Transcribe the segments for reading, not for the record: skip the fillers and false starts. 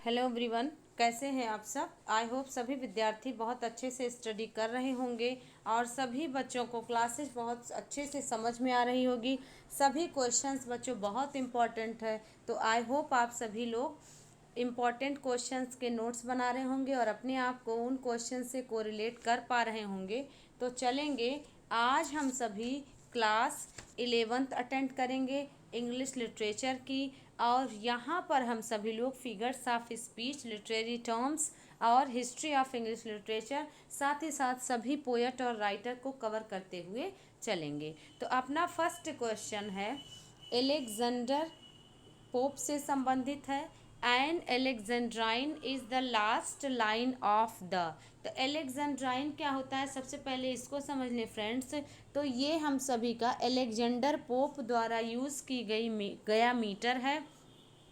Hello everyone, कैसे हैं आप सब। आई होप सभी विद्यार्थी बहुत अच्छे से स्टडी कर रहे होंगे और सभी बच्चों को क्लासेस बहुत अच्छे से समझ में आ रही होगी। सभी क्वेश्चंस बच्चों बहुत इम्पॉर्टेंट है, तो आई होप आप सभी लोग इम्पॉर्टेंट क्वेश्चंस के नोट्स बना रहे होंगे और अपने आप को उन क्वेश्चन से कोरिलेट कर पा रहे होंगे। तो चलेंगे, आज हम सभी क्लास 11th अटेंड करेंगे इंग्लिश लिटरेचर की, और यहाँ पर हम सभी लोग figures of speech, literary terms और हिस्ट्री ऑफ इंग्लिश लिटरेचर, साथ ही साथ सभी पोएट और राइटर को कवर करते हुए चलेंगे। तो अपना फर्स्ट क्वेश्चन है, एलेक्जेंडर पोप से संबंधित है। An alexandrine is the last line of the. तो एलेक्जेंड्राइन क्या होता है, सबसे पहले इसको समझ लें फ्रेंड्स। तो ये हम सभी का एलेक्जेंडर पोप द्वारा यूज़ की गया मीटर है,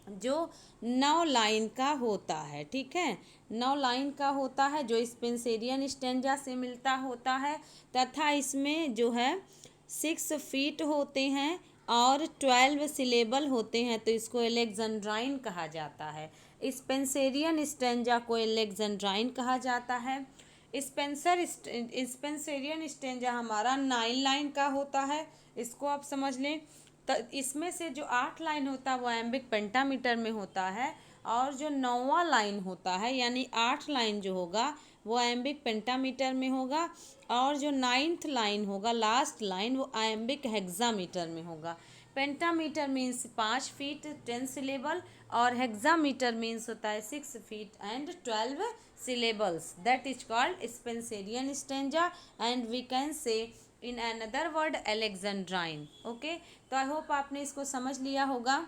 जो 9 लाइन का होता है। ठीक है, 9 लाइन का होता है, जो स्पेंसेरियन स्टेंजा से मिलता होता है, तथा इसमें जो है 6 फीट होते हैं और 12 सिलेबल होते हैं, तो इसको एलेक्जेंड्राइन कहा जाता है। स्पेंसेरियन स्टेंजा को एलेक्जेंड्राइन कहा जाता है। स्पेंसेरियन स्टेंजा हमारा 9 लाइन का होता है, इसको आप समझ लें। तो इसमें से जो 8 लाइन होता है वो एम्बिक पेंटामीटर में होता है, और जो 9वां लाइन होता है यानी 8 लाइन जो होगा वो एम्बिक पेंटामीटर में होगा, और जो 9th लाइन होगा लास्ट लाइन वो आयम्बिक हेक्सामीटर में होगा। पेंटामीटर मीन्स 5 फीट 10 सिलेबल, और हेक्सामीटर मीन्स होता है 6 feet and 12 syllables. That is called Spencerian stanza, and we can say in another word Alexandrine. Okay, तो आई होप आपने इसको समझ लिया होगा।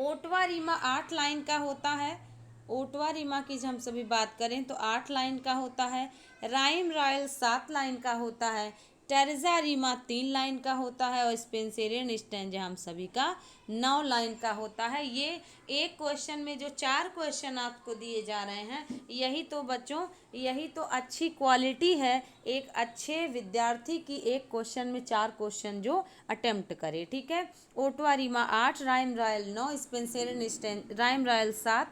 ओटवा रीमा 8 लाइन का होता है। ओटवा रीमा की जब हम सभी बात करें तो 8 लाइन का होता है। राइम रॉयल 7 लाइन का होता है। टेरेजा रीमा 3 लाइन का होता है, और स्पेंसेरियन स्टैंजा हम सभी का 9 लाइन का होता है। ये एक क्वेश्चन में जो 4 क्वेश्चन आपको दिए जा रहे हैं, यही तो बच्चों, यही तो अच्छी क्वालिटी है एक अच्छे विद्यार्थी की, एक क्वेश्चन में 4 क्वेश्चन जो अटेम्प्ट करे। ठीक है, ottava rima 8, rhyme royal 9, rhyme royal 7,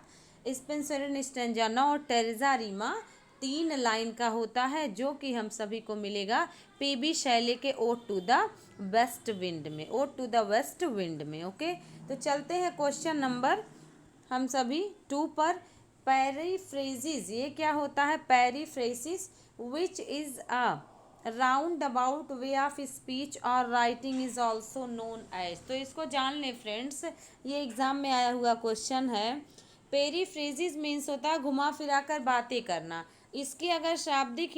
Spenserian stanza 9 और टेरेजा रीमा 3 लाइन का होता है, जो कि हम सभी को मिलेगा पीबी शैले के ode to the west wind में, ode to the west wind में। ओके, तो चलते हैं क्वेश्चन नंबर हम सभी 2 पर। पेरीफ्रेजिस, ये क्या होता है, periphrasis which is a roundabout way of speech और writing is also known as. तो इसको जान लें फ्रेंड्स, ये एग्जाम में आया हुआ क्वेश्चन है। पेरीफ्रेजिस मीन्स होता है घुमा फिरा कर बातें करना। इसकी अगर शाब्दिक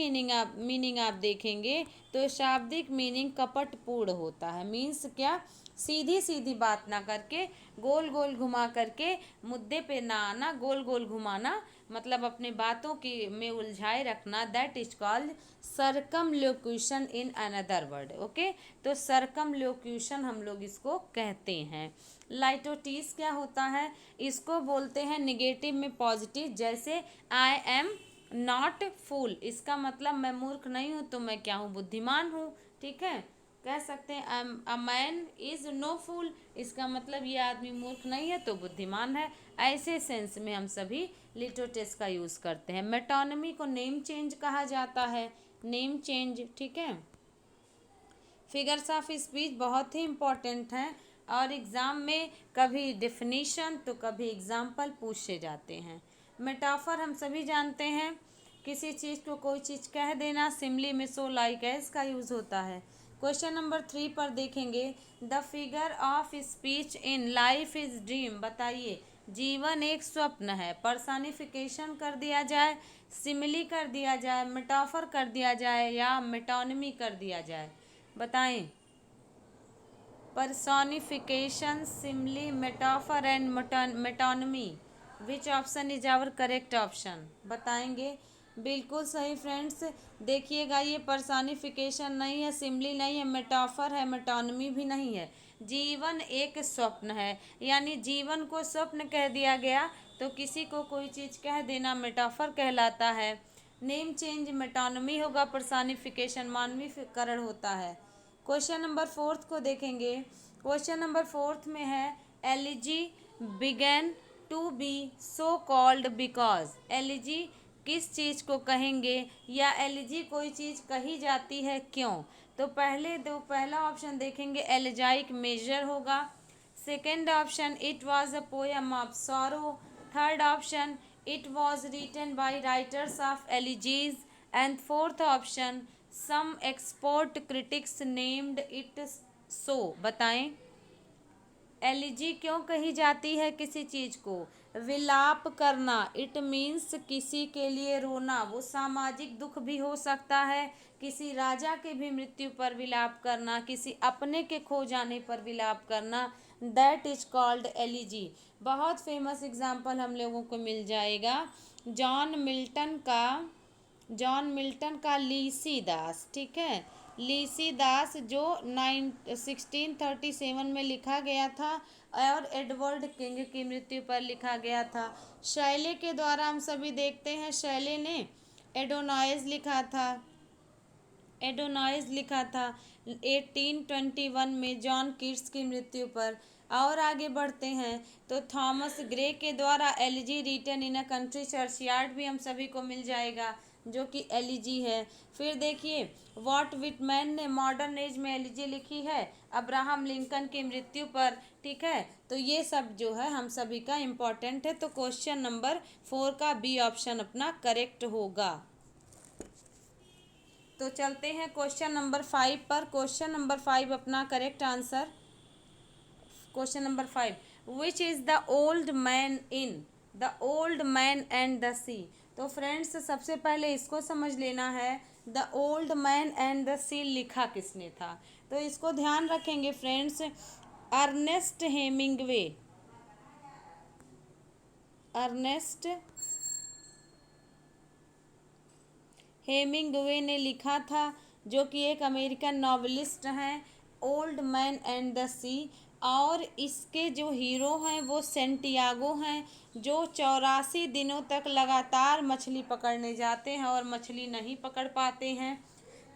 मीनिंग आप देखेंगे तो शाब्दिक मीनिंग कपटपूर्ण होता है। मीन्स क्या, सीधी सीधी बात ना करके गोल गोल घुमा करके मुद्दे पे ना आना, गोल गोल घुमाना, मतलब अपने बातों की में उलझाए रखना। That is called circumlocution in another word. Okay, तो सर्कमलोक्यूशन हम लोग इसको कहते हैं। लाइटोटिस क्या होता है, इसको बोलते हैं निगेटिव में पॉजिटिव, जैसे आई एम नॉट फूल, इसका मतलब मैं मूर्ख नहीं हूँ, तो मैं क्या हूँ, बुद्धिमान हूँ। ठीक है, कह सकते हैं अ मैन इज नो फूल, इसका मतलब ये आदमी मूर्ख नहीं है तो बुद्धिमान है। ऐसे सेंस में हम सभी लिटोटेस का यूज़ करते हैं। मेटोनमी को नेम चेंज कहा जाता है, नेम चेंज। ठीक है, फिगर्स ऑफ स्पीच बहुत ही इम्पॉर्टेंट हैं, और एग्ज़ाम में कभी डिफिनीशन तो कभी एग्जाम्पल पूछे जाते हैं। मेटाफर हम सभी जानते हैं, किसी चीज़ को कोई चीज़ कह देना, सिमली में सो लाइक एज का यूज़ होता है। क्वेश्चन नंबर 3 पर देखेंगे, the figure of speech in life is dream. बताइए, जीवन एक स्वप्न है, पर्सनिफिकेशन कर दिया जाए, सिमिली कर दिया जाए, मेटाफर कर दिया जाए, या मेटोनमी कर दिया जाए, बताएं। Personification, simile, metaphor and metonymy, which option is our correct option, बताएंगे। बिल्कुल सही फ्रेंड्स, देखिएगा ये पर्सोनिफिकेशन नहीं है, सिमली नहीं है, मेटाफर है, मेटोनमी भी नहीं है। जीवन एक स्वप्न है, यानी जीवन को स्वप्न कह दिया गया, तो किसी को कोई चीज़ कह देना मेटाफर कहलाता है। नेम चेंज मेटोनमी होगा, पर्सोनिफिकेशन मानवीकरण होता है। क्वेश्चन नंबर 4 को देखेंगे। क्वेश्चन नंबर 4 में है, elegy began to be so called because. Elegy किस चीज़ को कहेंगे या एलिजी कोई चीज़ कही जाती है क्यों? तो पहला ऑप्शन देखेंगे एलिजाइक मेजर होगा। Second option it was a poem of sorrow. Third option it was written by writers of elegies. And fourth option some expert critics named it so. बताएं एलिजी क्यों कही जाती है किसी चीज को? विलाप करना, इट मीन्स किसी के लिए रोना, वो सामाजिक दुख भी हो सकता है, किसी राजा के भी मृत्यु पर विलाप करना, किसी अपने के खो जाने पर विलाप करना, दैट इज कॉल्ड एलिजी। बहुत फेमस एग्जाम्पल हम लोगों को मिल जाएगा जॉन मिल्टन का लीसी दास। ठीक है, लीसी दास जो 1637 में लिखा गया था और एडवर्ड किंग की मृत्यु पर लिखा गया था। शैले के द्वारा हम सभी देखते हैं, शैले ने एडोनाइज लिखा था 1821 में जॉन कीट्स की मृत्यु पर। और आगे बढ़ते हैं तो थॉमस ग्रे के द्वारा elegy written in a country churchyard भी हम सभी को मिल जाएगा, जो कि एलिजी है। फिर देखिए वॉट विटमैन ने मॉडर्न एज में एलिजी लिखी है अब्राहम लिंकन की मृत्यु पर। ठीक है, तो ये सब जो है हम सभी का इम्पोर्टेंट है। तो क्वेश्चन नंबर 4 का बी ऑप्शन अपना करेक्ट होगा। तो चलते हैं क्वेश्चन नंबर 5 पर। क्वेश्चन नंबर 5 अपना correct answer, question number 5 which is the old man in the old man and the sea. तो फ्रेंड्स सबसे पहले इसको समझ लेना है, the old man and the sea लिखा किसने था? तो इसको ध्यान रखेंगे फ्रेंड्स, अर्नेस्ट हेमिंगवे ने लिखा था, जो कि एक अमेरिकन नॉवेलिस्ट हैं, ओल्ड मैन एंड द सी। और इसके जो हीरो हैं वो सेंटियागो हैं, जो 84 दिनों तक लगातार मछली पकड़ने जाते हैं और मछली नहीं पकड़ पाते हैं।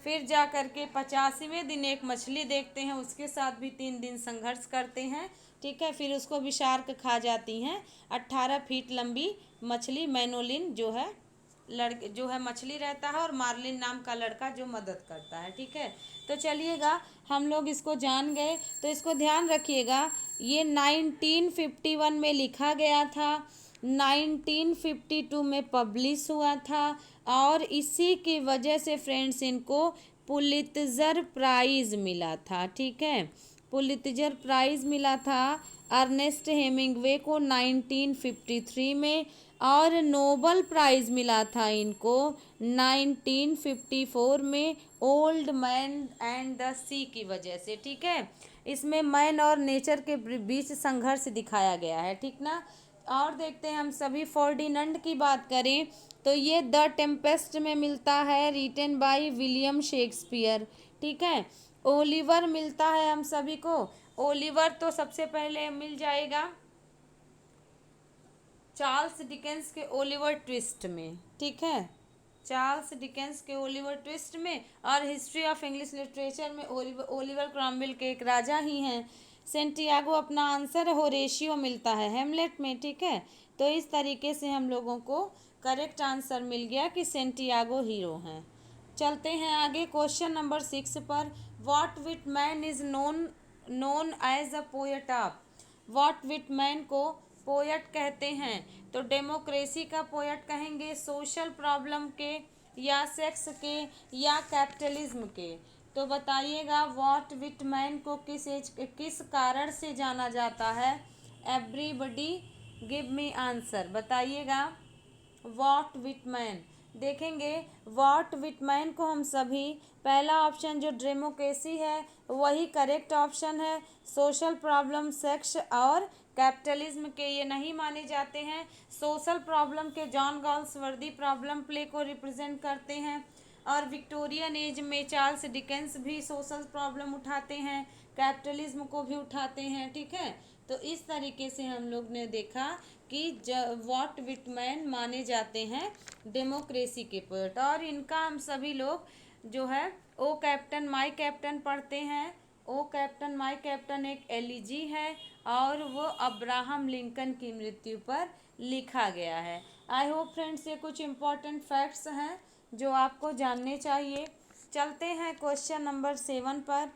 फिर जा कर के 85वें दिन एक मछली देखते हैं, उसके साथ भी 3 दिन संघर्ष करते हैं। ठीक है, फिर उसको भी शार्क खा जाती हैं। 18 फीट लंबी मछली मैनोलिन जो है मछली रहता है, और मार्लिन नाम का लड़का जो मदद करता है। ठीक है, तो चलिएगा हम लोग इसको जान गए, तो इसको ध्यान रखिएगा। ये 1951 में लिखा गया था, 1952 में पब्लिश हुआ था, और इसी की वजह से फ्रेंड्स इनको पुलित्जर प्राइज़ मिला था। ठीक है, पुलित्जर प्राइज़ मिला था अर्नेस्ट हेमिंगवे को 1953 में, और नोबल प्राइज़ मिला था इनको 1954 में ओल्ड मैन एंड द सी की वजह से। ठीक है, इसमें मैन और नेचर के बीच संघर्ष दिखाया गया है। ठीक ना। और देखते हैं हम सभी फर्डिनेंड की बात करें तो ये द टेम्पेस्ट में मिलता है, रिटन बाय विलियम शेक्सपियर। ठीक है, ओलिवर मिलता है हम सभी को, ओलिवर तो सबसे पहले मिल जाएगा चार्ल्स डिकेंस के ओलिवर ट्विस्ट में। ठीक है, चार्ल्स डिकेंस के ओलिवर ट्विस्ट में, और हिस्ट्री ऑफ इंग्लिश लिटरेचर में ओलिवर क्रॉमवेल के एक राजा ही हैं। सेंटियागो अपना आंसर होरेशियो मिलता है हेमलेट में। ठीक है, तो इस तरीके से हम लोगों को करेक्ट आंसर मिल गया कि सेंटियागो हीरो हैं। चलते हैं आगे क्वेश्चन नंबर 6 पर। Walt Whitman is known as a poet of. Walt Whitman को पोएट कहते हैं? तो डेमोक्रेसी का पोएट कहेंगे, सोशल प्रॉब्लम के, या सेक्स के, या कैपिटलिज्म के? तो बताइएगा वॉट विटमैन को किस कारण से जाना जाता है? एवरीबडी गिव मी आंसर, बताइएगा। वॉट विटमैन देखेंगे, वॉट विटमैन को हम सभी पहला ऑप्शन जो डेमोक्रेसी है वही करेक्ट ऑप्शन है। सोशल प्रॉब्लम, सेक्स और कैपिटलिज्म के ये नहीं माने जाते हैं। सोशल प्रॉब्लम के जॉन गॉल्सवर्दी प्रॉब्लम प्ले को रिप्रेजेंट करते हैं, और विक्टोरियन एज में चार्ल्स डिकेंस भी सोशल प्रॉब्लम उठाते हैं, कैपिटलिज्म को भी उठाते हैं। ठीक है, तो इस तरीके से हम लोग ने देखा कि वॉट विटमैन माने जाते हैं डेमोक्रेसी के पोएट। और इनका हम सभी लोग जो है ओ कैप्टन माय कैप्टन पढ़ते हैं। ओ कैप्टन माय कैप्टन एक एलिजी है, और वो अब्राहम लिंकन की मृत्यु पर लिखा गया है। आई होप फ्रेंड्स ये कुछ इम्पोर्टेंट फैक्ट्स हैं जो आपको जानने चाहिए। चलते हैं क्वेश्चन नंबर 7 पर।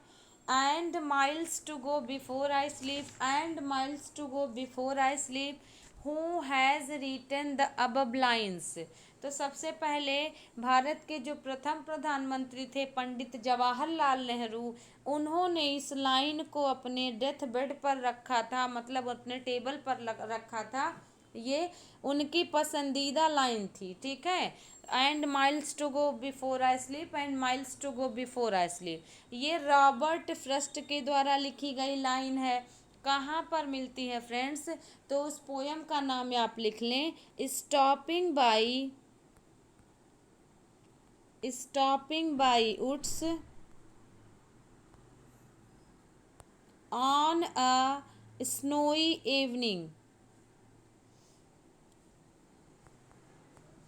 And miles to go before I sleep, and miles to go before I sleep, who has written the above lines. तो सबसे पहले भारत के जो प्रथम प्रधानमंत्री थे पंडित जवाहरलाल नेहरू, उन्होंने इस लाइन को अपने डेथ बेड पर रखा था, मतलब अपने टेबल पर रखा था। ये उनकी पसंदीदा लाइन थी, ठीक है। And miles to go before I sleep, and miles to go before I sleep, ये रॉबर्ट फ्रस्ट के द्वारा लिखी गई लाइन है। कहाँ पर मिलती है फ्रेंड्स? तो उस पोयम का नाम आप लिख लें, stopping by woods on a snowy evening.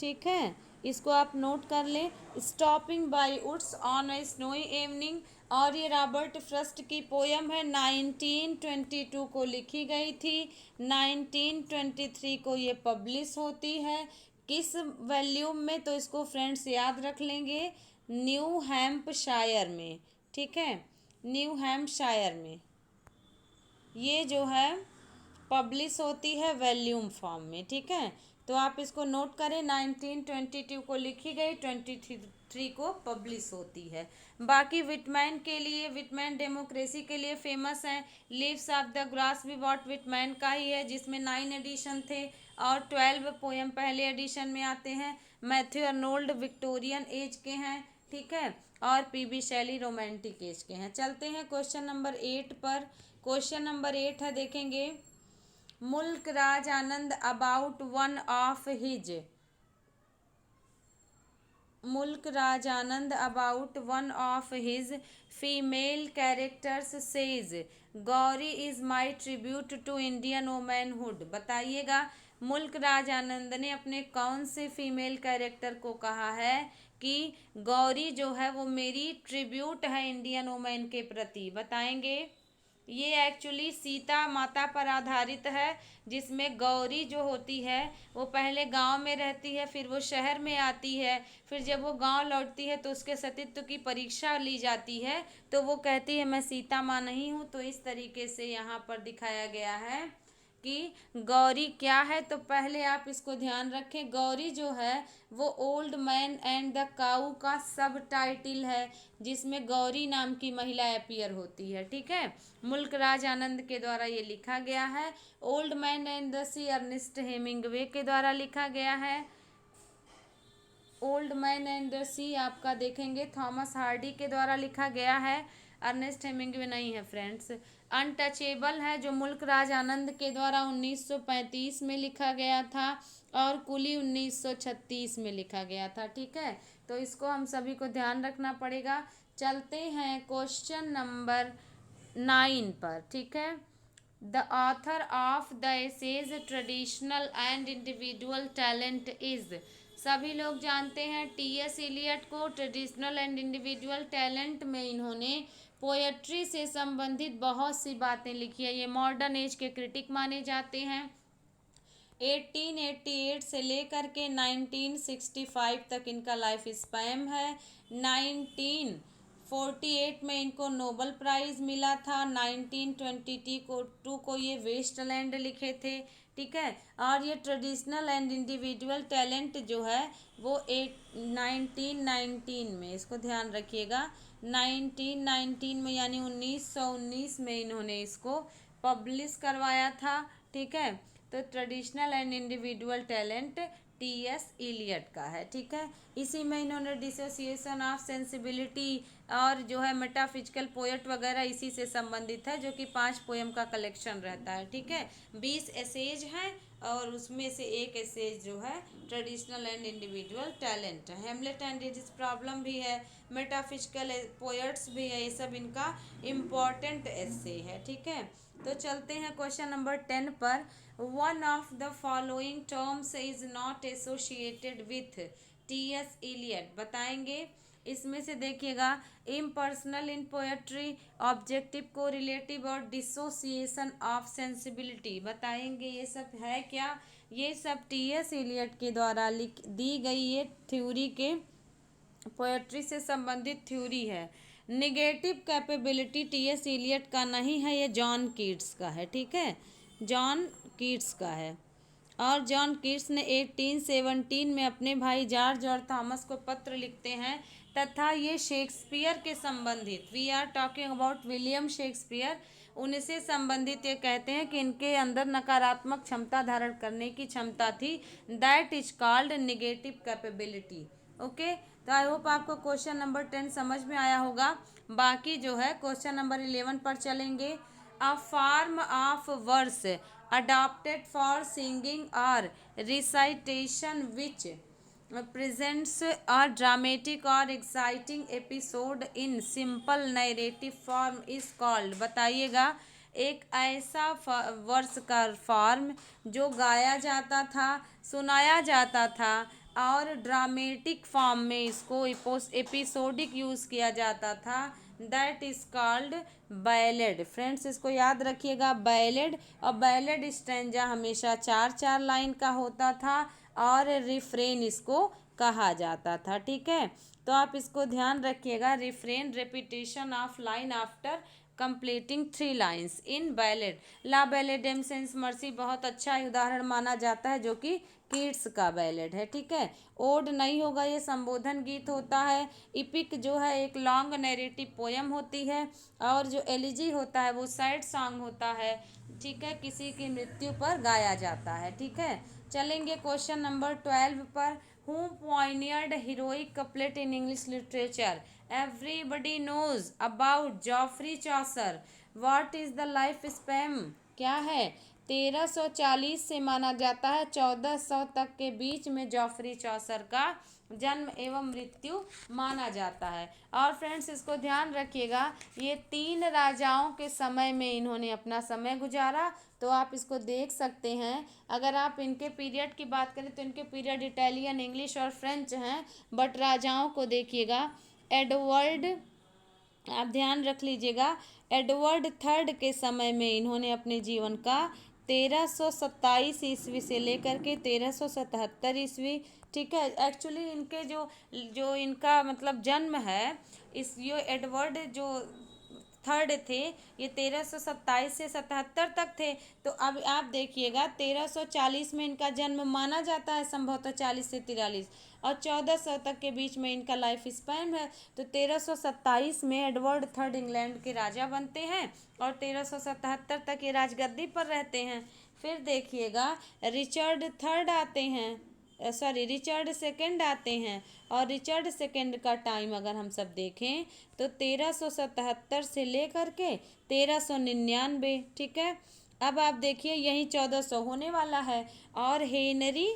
ठीक है, इसको आप नोट कर लें, stopping by woods on a snowy evening. और ये रॉबर्ट फ्रस्ट की पोयम है, 1922 को लिखी गई थी, 1923 को ये पब्लिश होती है। किस वॉल्यूम में? तो इसको फ्रेंड्स याद रख लेंगे, न्यू हैम्पशायर में, ठीक है, न्यू हैम्पशायर में ये जो है पब्लिश होती है वॉल्यूम फॉर्म में, ठीक है। तो आप इसको नोट करें, 1922 को लिखी गई, 23 को पब्लिश होती है। बाकी विटमैन के लिए, विटमैन डेमोक्रेसी के लिए फेमस है। लीव्स ऑफ द ग्रास भी वॉट विटमैन का ही है, जिसमें 9 एडिशन थे और 12 पोएम पहले एडिशन में आते हैं। मैथ्यू अर्नोल्ड विक्टोरियन एज के हैं, ठीक है, और पीबी शैली रोमांटिक एज के हैं। चलते हैं क्वेश्चन नंबर 8 पर। क्वेश्चन नंबर 8 है, देखेंगे, Mulk Raj Anand about one of his, Mulk Raj Anand about one of his female characters says Gauri is my tribute to Indian womanhood. बताइएगा, मुल्क राज आनंद ने अपने कौन से फीमेल कैरेक्टर को कहा है कि गौरी जो है वो मेरी ट्रिब्यूट है इंडियन वुमेन के प्रति? बताएंगे। ये एक्चुअली सीता माता पर आधारित है, जिसमें गौरी जो होती है वो पहले गांव में रहती है, फिर वो शहर में आती है, फिर जब वो गांव लौटती है तो उसके सतीत्व की परीक्षा ली जाती है, तो वो कहती है मैं सीता माँ नहीं हूँ। तो इस तरीके से यहाँ पर दिखाया गया है कि गौरी क्या है। तो पहले आप इसको ध्यान रखें, गौरी जो है वो ओल्ड मैन एंड द काऊ का सब टाइटिल है, जिसमें गौरी नाम की महिला अपीयर होती है, ठीक है। मुल्क राज आनंद के द्वारा ये लिखा गया है। Old man and the Sea Ernest Hemingway के द्वारा लिखा गया है। Old man and the Sea आपका देखेंगे थॉमस हार्डी के द्वारा लिखा गया है, अर्नेस्ट हेमिंगवे नहीं है फ्रेंड्स। अनटचेबल है जो मुल्क राज आनंद के द्वारा 1935 में लिखा गया था, और कुली 1936 में लिखा गया था, ठीक है। तो इसको हम सभी को ध्यान रखना पड़ेगा। चलते हैं क्वेश्चन नंबर 9 पर, ठीक है। The author of the essays traditional and individual talent is, सभी लोग जानते हैं टी.एस. इलियट को। ट्रेडिशनल एंड इंडिविजुअल टैलेंट में इन्होंने पोएट्री से संबंधित बहुत सी बातें लिखी है। ये मॉडर्न एज के क्रिटिक माने जाते हैं। 1888 से लेकर के 1965 तक इनका लाइफ स्पैन है। 1948 में इनको नोबल प्राइज़ मिला था। 1922 को ये वेस्टलैंड लिखे थे, ठीक है। और ये ट्रेडिशनल एंड इंडिविजुअल टैलेंट जो है वो 1919 में, इसको ध्यान रखिएगा, 1919 में यानी 1919 में इन्होंने इसको पब्लिश करवाया था, ठीक है। तो traditional and individual talent T S. Eliot का है, ठीक है। इसी में इन्होंने डिसोसिएशन ऑफ सेंसिबिलिटी और जो है मेटाफिजिकल पोएट वगैरह इसी से संबंधित है, जो कि 5 पोएम का कलेक्शन रहता है, ठीक है। 20 एसेज हैं और उसमें से एक एसेज जो है ट्रेडिशनल एंड इंडिविजुअल टैलेंट है। हेमलेट एंड इट्स प्रॉब्लम भी है, मेटाफिजिकल पोएट्स भी है, ये सब इनका इम्पॉर्टेंट एसे है, ठीक है। तो चलते हैं क्वेश्चन नंबर 10 पर। One of the following terms is not associated with T S. Eliot. बताएंगे, इसमें से देखिएगा, impersonal in poetry, objective, correlative और डिसोसिएशन ऑफ सेंसिबिलिटी, बताएंगे ये सब है क्या। ये सब टी.एस. इलियट के द्वारा लिख दी गई ये थ्योरी के पोएट्री से संबंधित थ्योरी है। Negative capability T.S.. इलियट का नहीं है, ये जॉन कीट्स का है, ठीक है, जॉन कीट्स का है। और जॉन कीट्स ने 1817 में अपने भाई जॉर्ज और थॉमस को पत्र लिखते हैं तथा ये शेक्सपियर के संबंधित, we are talking about William Shakespeare, उनसे संबंधित ये कहते हैं कि इनके अंदर नकारात्मक क्षमता धारण करने की क्षमता थी, that is called negative capability. Okay, तो आई होप आपको क्वेश्चन नंबर 10 समझ में आया होगा। बाकी जो है क्वेश्चन नंबर 11 पर चलेंगे। A form of verse adopted for singing or recitation which presents a dramatic or exciting episode in simple narrative form is called, बताइएगा। एक ऐसा वर्ष का फॉर्म जो गाया जाता था, सुनाया जाता था और ड्रामेटिक फॉर्म में इसको एपिसोडिक यूज़ किया जाता था, that is called ballad. Friends इसको याद रखिएगा, बैलेड। और बैलेड स्टैंजा हमेशा 4-4 लाइन का होता था और रिफ्रेन इसको कहा जाता था, ठीक है। तो आप इसको ध्यान रखिएगा, refrain repetition of line after completing 3 lines in ballad. La Belle Dame sans Merci बहुत अच्छा उदाहरण माना जाता है, जो कि कीट्स का बैलेड है, ठीक है। ओड नहीं होगा, ये संबोधन गीत होता है। इपिक जो है एक लॉन्ग नैरेटिव पोयम होती है, और जो एलिजी होता है वो सैड सॉन्ग होता है, ठीक है, किसी की मृत्यु पर गाया जाता है, ठीक है। चलेंगे क्वेश्चन नंबर 12 पर। Who pioneered heroic couplet in English literature? Everybody knows about Geoffrey Chaucer. What is the life span? क्या है? 1340 से माना जाता है 1400 तक के बीच में जॉफरी चौसर का जन्म एवं मृत्यु माना जाता है। और फ्रेंड्स इसको ध्यान रखिएगा, ये 3 राजाओं के समय में इन्होंने अपना समय गुजारा, तो आप इसको देख सकते हैं। अगर आप इनके पीरियड की बात करें तो इनके पीरियड इटालियन, इंग्लिश और फ्रेंच हैं, बट राजाओं को देखिएगा, एडवर्ड, आप ध्यान रख लीजिएगा, एडवर्ड थर्ड के समय में इन्होंने अपने जीवन का 1327 ईस्वी से लेकर के 1377 ईस्वी, ठीक है। एक्चुअली इनके जो जो इनका मतलब जन्म है, इस ये एडवर्ड जो थर्ड थे, ये 1327 से 77 तक थे। तो अब आप देखिएगा 1340 में इनका जन्म माना जाता है, संभवतः 40 से 43, और 1400 तक के बीच में इनका लाइफ स्पैन है। तो 1327 में एडवर्ड थर्ड इंग्लैंड के राजा बनते हैं और 1377 तक ये राजगद्दी पर रहते हैं। फिर देखिएगा रिचर्ड थर्ड आते हैं, रिचर्ड सेकंड आते हैं, और रिचर्ड सेकंड का टाइम अगर हम सब देखें तो 1377 से लेकर के 1399, ठीक है। अब आप देखिए यही 1400 होने वाला है। और हेनरी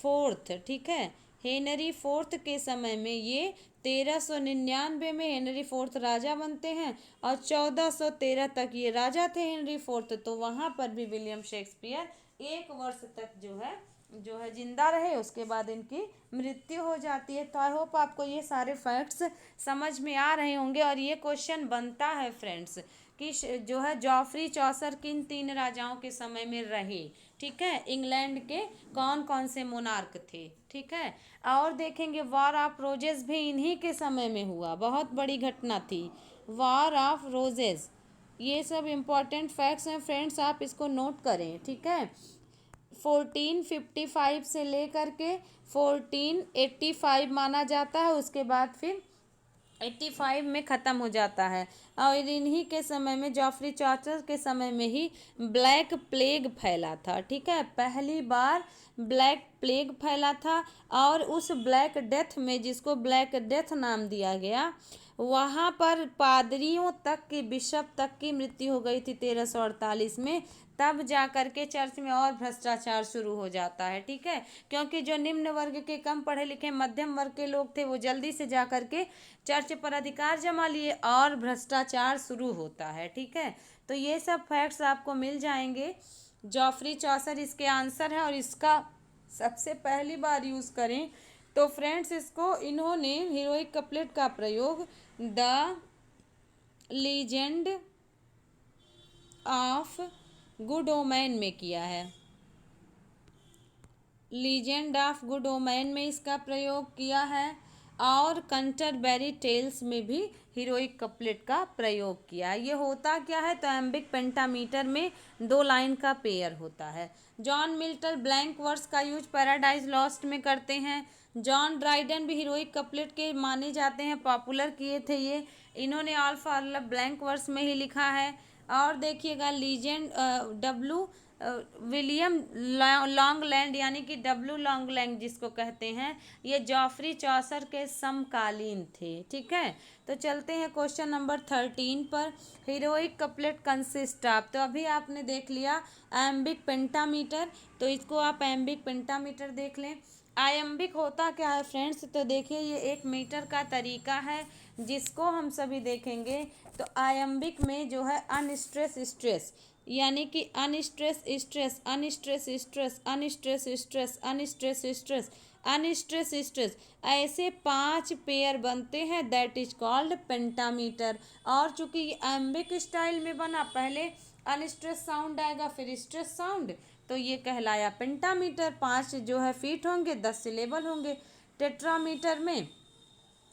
फोर्थ, ठीक है, हेनरी फोर्थ के समय में ये 1399 में हेनरी फोर्थ राजा बनते हैं, और 1413 तक ये राजा थे हेनरी फोर्थ। तो वहाँ पर भी विलियम शेक्सपियर 1 वर्ष तक जो है जिंदा रहे, उसके बाद इनकी मृत्यु हो जाती है। तो आई होप आपको ये सारे फैक्ट्स समझ में आ रहे होंगे। और ये क्वेश्चन बनता है फ्रेंड्स कि जो है जॉफरी चौसर किन 3 राजाओं के समय में रहे, ठीक है, इंग्लैंड के कौन कौन से मोनार्क थे, ठीक है। और देखेंगे वॉर ऑफ रोजेस भी इन्हीं के समय में हुआ, बहुत बड़ी घटना थी वॉर ऑफ रोजेस। ये सब इम्पॉर्टेंट फैक्ट्स हैं फ्रेंड्स, आप इसको नोट करें, ठीक है। 1455 से लेकर के 1485 माना जाता है, उसके बाद फिर 85 में ख़त्म हो जाता है। और इन्हीं के समय में जॉफरी चौसर के समय में ही ब्लैक प्लेग फैला था, ठीक है, पहली बार ब्लैक प्लेग फैला था। और उस ब्लैक डेथ में, जिसको ब्लैक डेथ नाम दिया गया, वहाँ पर पादरियों तक की, बिशप तक की मृत्यु हो गई थी 1348 में। तब जा कर के चर्च में और भ्रष्टाचार शुरू हो जाता है, ठीक है, क्योंकि जो निम्न वर्ग के, कम पढ़े लिखे मध्यम वर्ग के लोग थे, वो जल्दी से जा कर के चर्च पर अधिकार जमा लिए और भ्रष्टाचार शुरू होता है, ठीक है। तो ये सब फैक्ट्स आपको मिल जाएंगे। जॉफरी चौसर इसके आंसर है, और इसका सबसे पहली बार यूज़ करें तो फ्रेंड्स इसको इन्होंने हीरोइक कपलेट का प्रयोग the Legend of Good Women में किया है। लीजेंड ऑफ गुड ओमेन में इसका प्रयोग किया है और कंटरबेरी टेल्स में भी हीरोइक कपलेट का प्रयोग किया है। ये होता क्या है, तो एम्बिक पेंटामीटर में 2 लाइन का पेयर होता है। जॉन मिल्टन ब्लैंक वर्स का यूज पैराडाइज लॉस्ट में करते हैं। जॉन ड्राइडन भी हीरोइक कपलेट के माने जाते हैं, पॉपुलर किए थे ये। इन्होंने All for Love blank verse में ही लिखा है। और देखिएगा लीजेंड डब्लू विलियम लॉन्गलैंड यानी कि डब्लू लॉन्गलैंड जिसको कहते हैं, ये जॉफरी चौसर के समकालीन थे। ठीक है, तो चलते हैं क्वेश्चन नंबर 13 पर। हीरोइक कपलेट कंसिस्ट ऑफ, तो अभी आपने देख लिया एम्बिक पेंटामीटर, तो इसको आप एम्बिक पेंटामीटर देख लें। आयम्बिक होता क्या है फ्रेंड्स, तो देखिए ये 1 मीटर का तरीका है जिसको हम सभी देखेंगे। तो आयम्बिक में जो है अनस्ट्रेस स्ट्रेस यानी कि unstress stress unstress stress unstress stress unstress stress unstress stress, ऐसे 5 पेयर बनते हैं, दैट इज कॉल्ड पेंटामीटर। और चूंकि ये एम्बिक स्टाइल में बना, पहले अनस्ट्रेस साउंड आएगा फिर स्ट्रेस साउंड, तो ये कहलाया पेंटामीटर। 5 जो है फीट होंगे, 10 सिलेबल होंगे। टेट्रामीटर में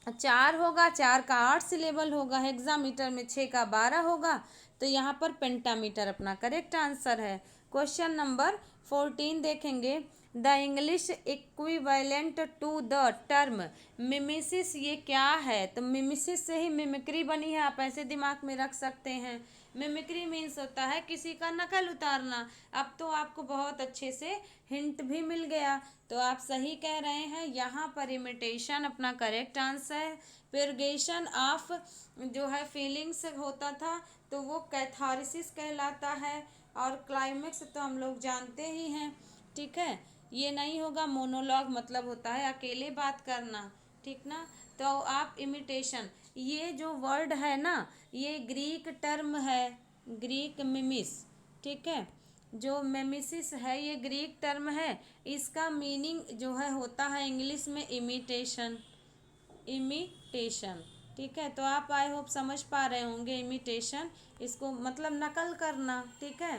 4 होगा, 4 का 8 सिलेबल होगा। हेक्सामीटर में 6 का 12 होगा। तो यहाँ पर पेंटामीटर अपना करेक्ट आंसर है। क्वेश्चन नंबर 14 देखेंगे। The English equivalent to the term mimesis, ये क्या है, तो मिमिसिस से ही मिमिक्री बनी है, आप ऐसे दिमाग में रख सकते हैं। मिमिक्री मीन्स होता है किसी का नकल उतारना। अब तो आपको बहुत अच्छे से हिंट भी मिल गया, तो आप सही कह रहे हैं। यहाँ पर इमिटेशन अपना करेक्ट आंसर है। पिरगेशन ऑफ जो है फीलिंग्स होता था, तो वो कैथारसिस कहलाता है। और क्लाइमेक्स तो हम लोग जानते ही हैं। ठीक है, ये नहीं होगा। मोनोलॉग मतलब होता है अकेले बात करना, ठीक ना। तो आप इमिटेशन, ये जो वर्ड है ना, ये ग्रीक टर्म है, ग्रीक मिमिस। ठीक है, जो मेमिसिस है ये ग्रीक टर्म है। इसका मीनिंग जो है होता है इंग्लिश में इमिटेशन, इमिटेशन। ठीक है, तो आप आई होप समझ पा रहे होंगे इमिटेशन, इसको मतलब नकल करना। ठीक है,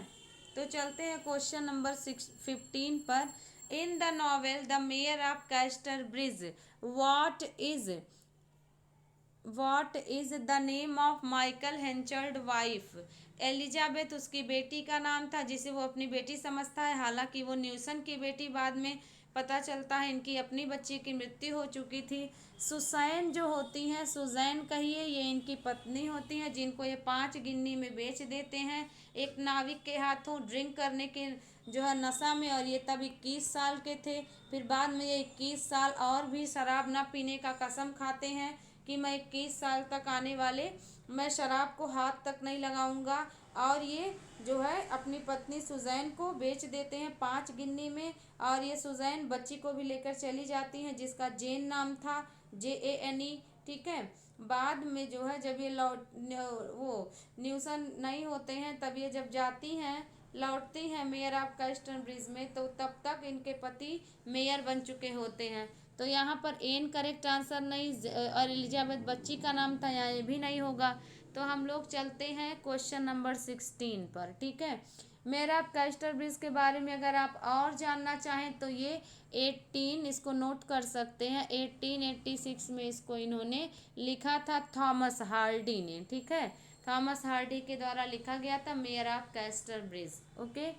तो चलते हैं क्वेश्चन नंबर 15 पर। In the novel the mayor of Casterbridge what is the name of Michael Henchard wife. Elizabeth उसकी बेटी का नाम था, जिसे वो अपनी बेटी समझता है। हालांकि वो न्यूसन की बेटी, बाद में पता चलता है इनकी अपनी बच्ची की मृत्यु हो चुकी थी। सुसैन जो होती हैं, सुजैन कहिए, ये इनकी पत्नी होती हैं, जिनको ये 5 गिन्नी में बेच देते हैं एक नाविक के हाथों ड्रिंक करने के जो है नशा में। और ये तब 21 साल के थे। फिर बाद में ये 21 साल और भी शराब ना पीने का कसम खाते हैं कि मैं 21 साल तक आने वाले मैं शराब को हाथ तक नहीं लगाऊंगा। और ये जो है अपनी पत्नी सुजैन को बेच देते हैं 5 गिन्नी में। और ये सुजैन बच्ची को भी लेकर चली जाती हैं, जिसका जेन नाम था, JANE। ठीक है, बाद में जो है जब ये वो न्यूसन नहीं होते हैं, तब ये जब जाती हैं लौटती हैं मेयर ऑफ कैस्टर ब्रिज में, तो तब तक इनके पति मेयर बन चुके होते हैं। तो यहाँ पर एन करेक्ट आंसर नहीं, और एलिजाबेथ बच्ची का नाम था, यहाँ ये भी नहीं होगा। तो हम लोग चलते हैं क्वेश्चन नंबर 16 पर। ठीक है, मेरा कैस्टर ब्रिज के बारे में अगर आप और जानना चाहें तो ये 18, इसको नोट कर सकते हैं, 1886 में इसको इन्होंने लिखा था, थॉमस हार्डी ने। ठीक है, थॉमस हार्डी के द्वारा लिखा गया था mayor of Casterbridge. Okay,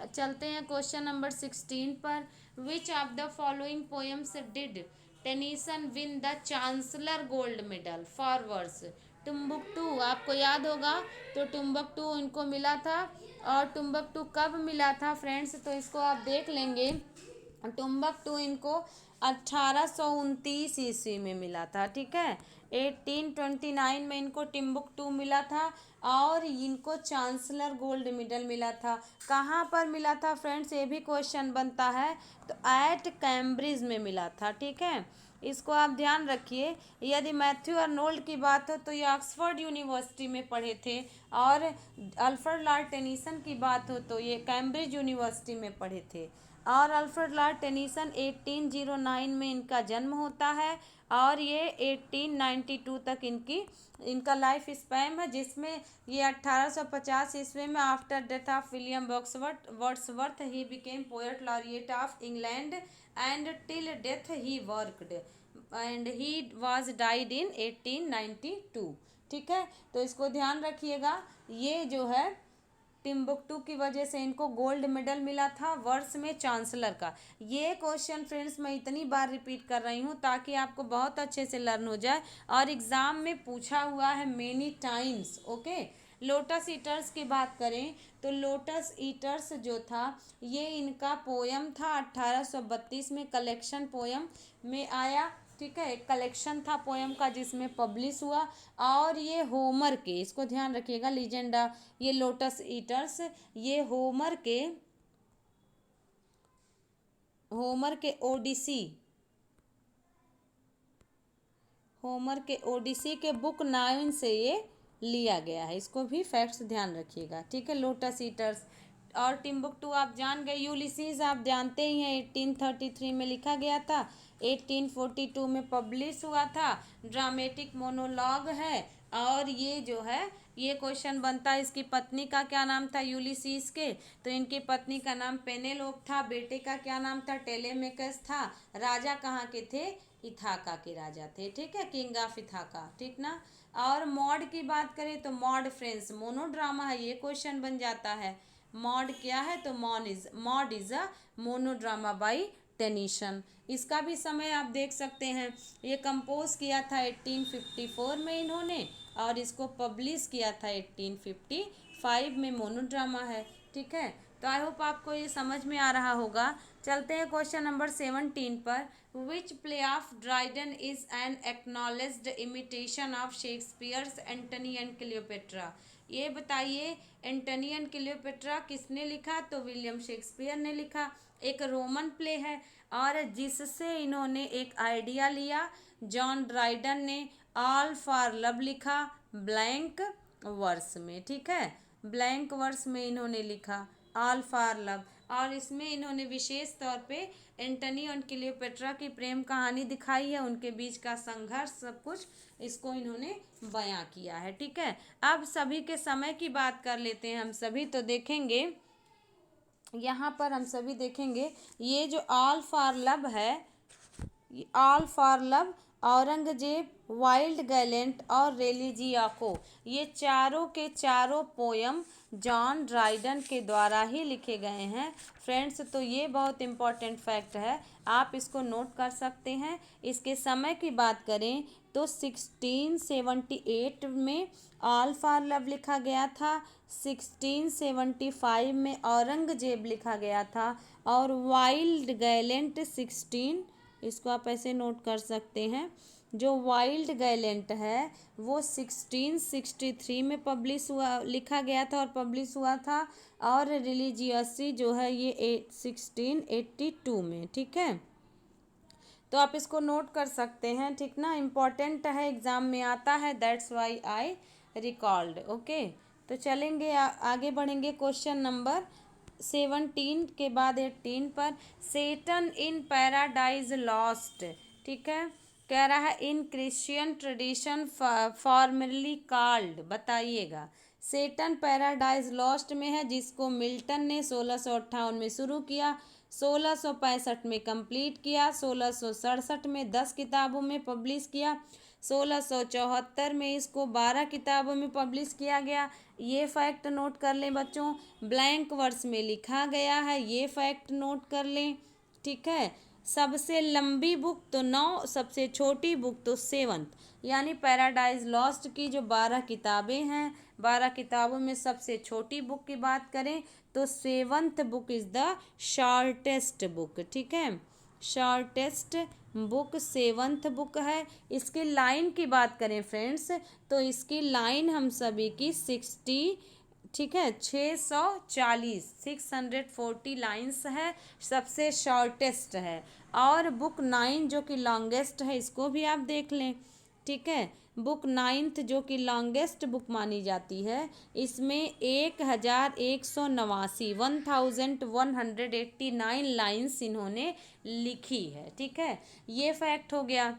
चलते हैं क्वेश्चन नंबर 16 पर। Which of the following poems did Tennyson win the Chancellor gold medal for verse. Timbuktu आपको याद होगा, तो टुम्बकटू इनको मिला था। और टुम्बकटू कब मिला था फ्रेंड्स, तो इसको आप देख लेंगे। टुम्बकटू इनको 1829 ईस्वी में मिला था। ठीक है, 1829 में इनको टिम्बुक्टू मिला था। और इनको चांसलर गोल्ड मेडल मिला था। कहाँ पर मिला था फ्रेंड्स, ये भी क्वेश्चन बनता है। तो एट कैम्ब्रिज में मिला था। ठीक है, इसको आप ध्यान रखिए। यदि मैथ्यू अर्नोल्ड की बात हो तो ये ऑक्सफोर्ड यूनिवर्सिटी में पढ़े थे। और अल्फ्रेड लॉर्ड टेनिसन की बात हो तो ये कैम्ब्रिज यूनिवर्सिटी में पढ़े थे। और अल्फ्रेड लॉर्ड टेनिसन 1809 में इनका जन्म होता है और ये 1892 तक इनका लाइफ स्पैन है, जिसमें ये 1850 ईस्वी में after death of William Wordsworth he became poet laureate of England and till death he worked and he was died in 1892। ठीक है, तो इसको ध्यान रखिएगा। ये जो है टिम्बुक्टू की वजह से इनको गोल्ड मेडल मिला था वर्ष में चांसलर का। ये क्वेश्चन फ्रेंड्स मैं इतनी बार रिपीट कर रही हूँ ताकि आपको बहुत अच्छे से लर्न हो जाए और एग्ज़ाम में पूछा हुआ है many times. Okay, lotus eaters की बात करें तो लोटस ईटर्स जो था ये इनका पोयम था 1832 में, कलेक्शन पोयम में आया। ठीक है, एक कलेक्शन था पोयम का जिसमें पब्लिश हुआ और ये होमर के, इसको ध्यान रखिएगा, लीजेंडा, ये लोटस ईटर्स ये होमर के ओडिसी के बुक 9 से ये लिया गया है। इसको भी फैक्ट्स ध्यान रखिएगा। ठीक है, लोटस ईटर्स। और टिम्बुक्टू आप जान गए। यूलिसीज आप जानते ही हैं 1833 में लिखा गया था, 1842 में पब्लिश हुआ था, ड्रामेटिक मोनोलॉग है। और ये जो है ये क्वेश्चन बनता है इसकी पत्नी का क्या नाम था यूलिसीज के, तो इनकी पत्नी का नाम पेनेलोप था, बेटे का क्या नाम था टेलेमेकस था, राजा कहाँ के थे इथाका के राजा थे। ठीक है, किंग ऑफ इथाका। ठीक ना। और मॉड की बात करें तो मॉड फ्रेंड्स मोनोड्रामा है, ये क्वेश्चन बन जाता है। मॉड क्या है तो mod is a monodrama by Tennyson. इसका भी समय आप देख सकते हैं, ये कंपोज किया था 1854 में इन्होंने और इसको पब्लिश किया था 1855 में। मोनोड्रामा है। ठीक है, तो आई होप आपको ये समझ में आ रहा होगा। चलते हैं क्वेश्चन नंबर 17 पर। Which play of Dryden is an acknowledged imitation of Shakespeare's Antony and Cleopatra. ये बताइए एंटनी एंड क्लियोपेट्रा किसने लिखा, तो विलियम शेक्सपियर ने लिखा। एक रोमन प्ले है और जिससे इन्होंने एक आइडिया लिया, जॉन ड्राइडन ने ऑल फॉर लव लिखा ब्लैंक वर्स में। ठीक है, ब्लैंक वर्स में इन्होंने लिखा ऑल फॉर लव और इसमें इन्होंने विशेष तौर पे एंटनी और क्लियोपेट्रा की प्रेम कहानी दिखाई है, उनके बीच का संघर्ष, सब कुछ इसको इन्होंने बयां किया है। ठीक है, अब सभी के समय की बात कर लेते हैं। हम सभी तो देखेंगे यहाँ पर, हम सभी देखेंगे ये जो ऑल फॉर लव है, all for love, Aurangzeb, wild Gallant और रेलिजियाको, ये चारों के चारों पोयम जॉन ड्राइडन के द्वारा ही लिखे गए हैं फ्रेंड्स। तो ये बहुत इम्पॉर्टेंट फैक्ट है, आप इसको नोट कर सकते हैं। इसके समय की बात करें तो 1678 में ऑल फॉर लव लिखा गया था, 1675 में औरंगजेब लिखा गया था और वाइल्ड गैलेंट इसको आप ऐसे नोट कर सकते हैं, जो वाइल्ड गैलेंट है वो 1663 में पब्लिश हुआ, लिखा गया था और पब्लिश हुआ था। और रिलीजियसी जो है ये 1682 में। ठीक है, तो आप इसको नोट कर सकते हैं। ठीक ना, इम्पॉर्टेंट है, एग्ज़ाम में आता है, that's why I recalled. Okay, तो चलेंगे आगे बढ़ेंगे क्वेश्चन नंबर 17 के बाद 18 पर। सेटन इन पैराडाइज लॉस्ट। ठीक है, कह रहा है इन क्रिश्चियन ट्रेडिशन फॉर्मली कॉल्ड, बताइएगा। सेटन पैराडाइज लॉस्ट में है, जिसको मिल्टन ने 1658 में शुरू किया, 1665 में कंप्लीट किया, 1667 में 10 किताबों में पब्लिश किया, 1674 में इसको 12 किताबों में पब्लिश किया गया। ये फैक्ट नोट कर लें बच्चों। ब्लैंक वर्स में लिखा गया है, ये फैक्ट नोट कर लें। ठीक है, सबसे लंबी बुक तो 9, सबसे छोटी बुक तो 7, यानी पैराडाइज लॉस्ट की जो 12 किताबें हैं, 12 किताबों में सबसे छोटी बुक की बात करें तो 7th book is the shortest book. ठीक है, शॉर्टेस्ट बुक 7th बुक है। इसकी लाइन की बात करें फ्रेंड्स तो इसकी लाइन हम सभी की 60, ठीक है, 640 लाइन्स है, सबसे शॉर्टेस्ट है। और बुक 9 जो कि लॉन्गेस्ट है, इसको भी आप देख लें। ठीक है, बुक नाइन्थ जो कि लॉन्गेस्ट बुक मानी जाती है, इसमें 1189 1189 लाइन्स इन्होंने लिखी है। ठीक है, ये फैक्ट हो गया।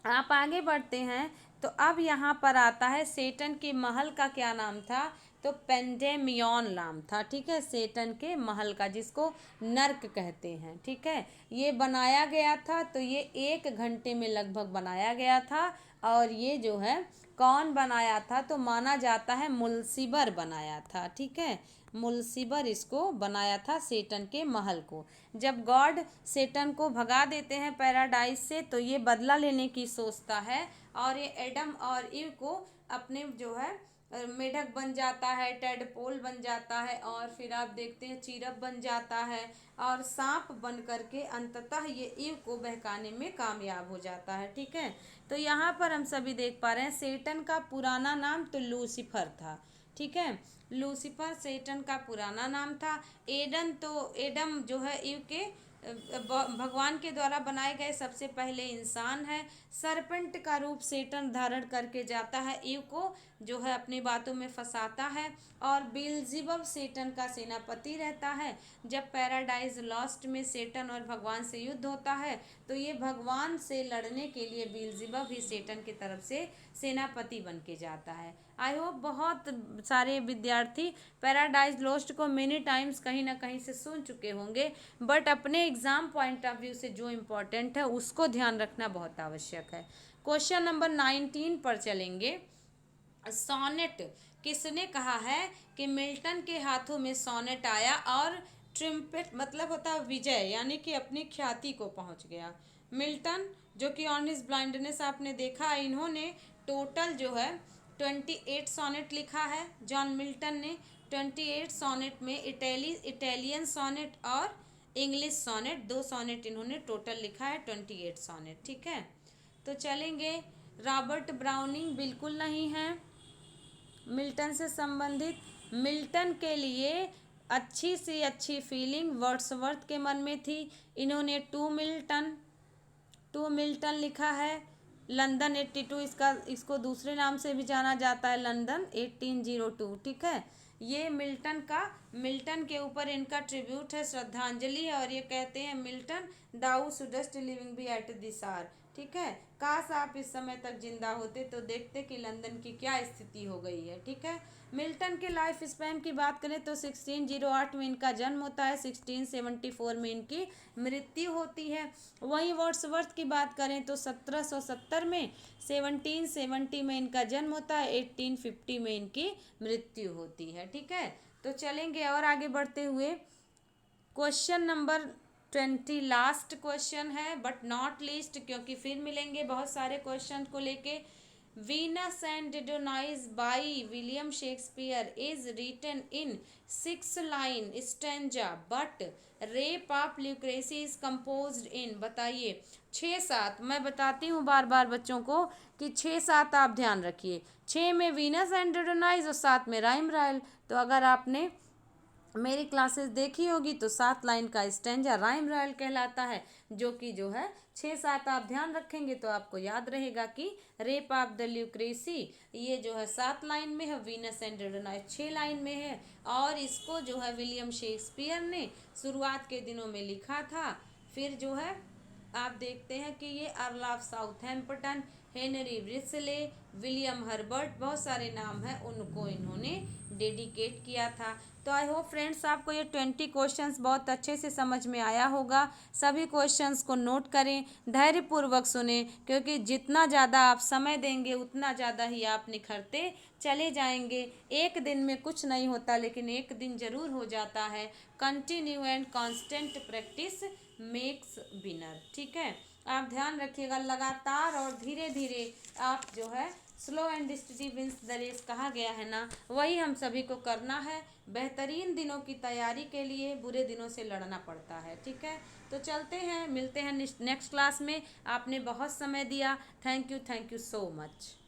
आप आगे बढ़ते हैं तो अब यहाँ पर आता है सेटन के महल का क्या नाम था, तो पेंडेमियन नाम था। ठीक है, सेटन के महल का, जिसको नर्क कहते हैं। ठीक है, ये बनाया गया था, तो ये 1 घंटे में लगभग बनाया गया था। और ये जो है कौन बनाया था, तो माना जाता है मुल्सिबर बनाया था। ठीक है, मुल्सिबर इसको बनाया था, सेटन के महल को। जब गॉड सेटन को भगा देते हैं पैराडाइज से, तो ये बदला लेने की सोचता है और ये एडम और ईव को अपने जो है मेढक बन जाता है, टेडपोल बन जाता है, और फिर आप देखते हैं चिरप बन जाता है, और सांप बन करके अंततः ये ईव को बहकाने में कामयाब हो जाता है। ठीक है, तो यहाँ पर हम सभी देख पा रहे हैं सेटन का पुराना नाम तो लूसीफर था। ठीक है, लूसीफर सेटन का पुराना नाम था। एडम जो है ईव के भगवान के द्वारा बनाए गए सबसे पहले इंसान है। सरपेंट का रूप सेटन धारण करके जाता है, ईव को जो है अपनी बातों में फंसाता है। और बिल्जिबब सेटन का सेनापति रहता है। जब पैराडाइज लॉस्ट में सेटन और भगवान से युद्ध होता है, तो ये भगवान से लड़ने के लिए बिल्जिबब ही सेटन की तरफ से सेनापति बन के जाता है। आई होप बहुत सारे विद्यार्थी पैराडाइज लॉस्ट को मेनी टाइम्स कहीं ना कहीं से सुन चुके होंगे, बट अपने एग्जाम पॉइंट ऑफ व्यू से जो इम्पोर्टेंट है उसको ध्यान रखना बहुत आवश्यक है। क्वेश्चन नंबर 19 पर चलेंगे। सोनेट किसने कहा है कि मिल्टन के हाथों में सोनेट आया और ट्रिम्पेट मतलब होता है विजय, यानी कि अपनी ख्याति को पहुंच गया। मिल्टन जो कि ऑन हिज ब्लाइंडनेस आपने देखा, इन्होंने टोटल जो है 28 सोनेट लिखा है। जॉन मिल्टन ने 28 सोनेट में इटालियन सोनेट और इंग्लिश सोनेट, 2 सोनेट इन्होंने टोटल लिखा है, 28 सोनेट। ठीक है, तो चलेंगे। रॉबर्ट ब्राउनिंग बिल्कुल नहीं है मिल्टन से संबंधित। मिल्टन के लिए अच्छी सी अच्छी फीलिंग वर्ड्सवर्थ के मन में थी। इन्होंने टू मिल्टन लिखा है। लंदन 82 इसको दूसरे नाम से भी जाना जाता है, लंदन 1802। ठीक है, ये मिल्टन के ऊपर इनका ट्रिब्यूट है, श्रद्धांजलि है। और ये कहते हैं Milton thou shouldst living be at this hour. ठीक है, काश आप इस समय तक जिंदा होते तो देखते कि लंदन की क्या स्थिति हो गई है। ठीक है, मिल्टन के लाइफ स्पैन की बात करें तो 1608 में इनका जन्म होता है, 1674 में इनकी मृत्यु होती है। वहीं वर्ड्सवर्थ की बात करें तो 1770 में, 1770 में इनका जन्म होता है, 1850 में इनकी मृत्यु होती है। ठीक है, तो चलेंगे और आगे बढ़ते हुए। क्वेश्चन नंबर 20 लास्ट क्वेश्चन है बट नॉट लीस्ट, क्योंकि फिर मिलेंगे बहुत सारे क्वेश्चन को लेके। Venus and Adonis by William Shakespeare is written in 6 line stanza but rape of Lucrece is composed in, बताइए 6-7। मैं बताती हूँ बार बार बच्चों को कि 6-7 आप ध्यान रखिए। 6 में वीनस एंड एडोनाइस और 7 में राइम रायल। तो अगर आपने मेरी क्लासेस देखी होगी तो 7 लाइन का स्टेंजा राइम रॉयल कहलाता है, जो कि जो है 6-7 आप ध्यान रखेंगे तो आपको याद रहेगा कि रेप ऑफ द ल्यूक्रेसी ये जो है 7 लाइन में है, वीनस एंड एडोनाइस 6 लाइन में है। और इसको जो है विलियम शेक्सपियर ने शुरुआत के दिनों में लिखा था। फिर जो है आप देखते हैं कि ये Earl of Southampton, Henry Wriothesley, William Herbert, बहुत सारे नाम हैं, उनको इन्होंने डेडिकेट किया था। तो आई होप फ्रेंड्स आपको ये 20 क्वेश्चंस बहुत अच्छे से समझ में आया होगा। सभी क्वेश्चंस को नोट करें, धैर्यपूर्वक सुने, क्योंकि जितना ज़्यादा आप समय देंगे उतना ज़्यादा ही आप निखरते चले जाएंगे। एक दिन में कुछ नहीं होता, लेकिन एक दिन ज़रूर हो जाता है। Continue and constant practice makes winner. ठीक है, आप ध्यान रखिएगा, लगातार और धीरे धीरे आप जो है slow and steady wins the race कहा गया है ना, वही हम सभी को करना है। बेहतरीन दिनों की तैयारी के लिए बुरे दिनों से लड़ना पड़ता है। ठीक है, तो चलते हैं, मिलते हैं नेक्स्ट क्लास में। आपने बहुत समय दिया, थैंक यू सो मच।